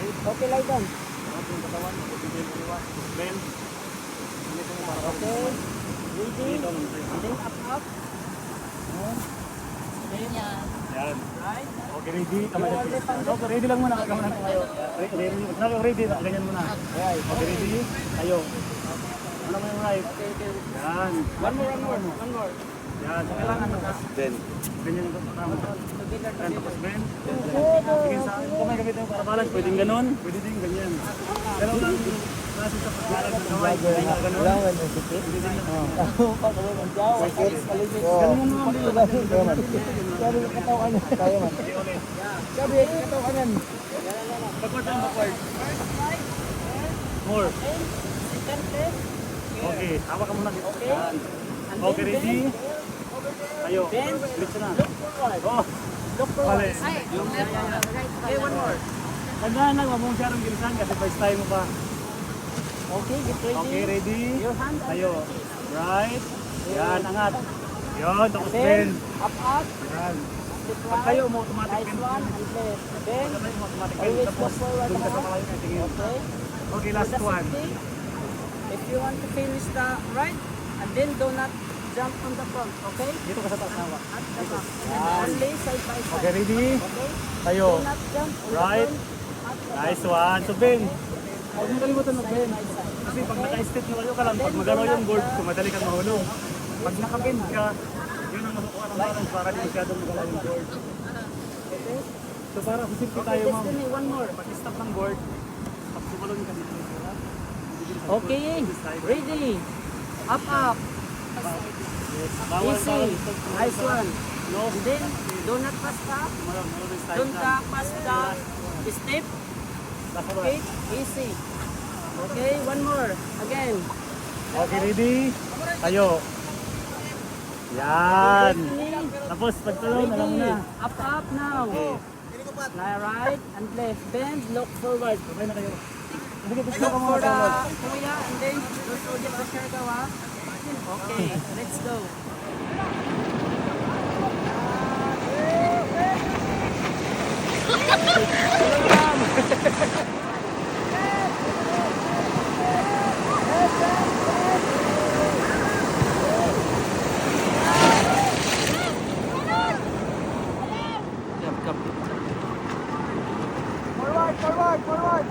Okay, lie down. Okay. Ready. And then up. Yan. Yan. Right. Okay, ready. Okay, ready lang muna. Kagaman natin kayo. Ready. Ganyan muna. Okay, ready. Tayo. Ano mo yung right? Yan. One more. Yan. Kailangan na. Then. Ganyan ang tama. Yan, tapos bend. Sige sa akin. Kung may gamitin para balance, pwedeng ganun. Pwede din ganyan. Pero lang klase sa pagbalance ng kamay. Ganun. Ulangan yung sikit. Ganun mo naman. Sabi yung katawan. Kaya man. Sabi yung katawan. Backward and backward. More. Okay, hawak ka muna dito. Yan. Okay, ready? Tayo. Diretso na. Oh. Look forward. Mali. Ay, right. Okay, one more. Tandaan lang, huwag mong siyarong gilisan kasi first time mo pa. Okay, get ready. Okay, ready? Your hand Tayo. Right. Yan, angat. Yun, tapos Then, bend. up. Yan. Sit Pag right. tayo mo, automatic Nice bend. one. And left. Then, Pag tayo mo, automatic bend. always Tapos, go forward. doon ka sa malayo na tingin. Okay. Okay, For last the one. safety, if you want to finish the right, and then do not jump on the front, okay? Dito ka sa taas, hawak. At the back. And only side by side. Okay, ready? Okay? Tayo. Do not jump on Right. the front. At the back. Nice one. So, bend. Huwag mo kalimutan mag-bend. Side by side. Kasi pag naka-step na kayo ka lang, pag magano yung board, so madali kang mahulog. Pag naka-bend ka, yun ang makukuha ng balance para di masyadong magalaw yung board. Okay? So para sisip ko Okay, tayo, ma'am. Destiny, one more. Pag-stop ng board, pag sumalon ka dito, ha? Okay, ready. Up. Yes. Bawal, Easy. bawal. Nice one. No. And then, do not pass up. Don't pass the step. Okay, easy. Okay, one more. Again. Okay, ready? Tayo. Yan. Tapos pagtalon, alam mo na. Up now. Okay. Right and left. Bend, look forward. Okay na kayo. Sige, gusto Look ko for mga the tawag. kuya and then don't forget the shirgawa. Okay, let's go. Forward.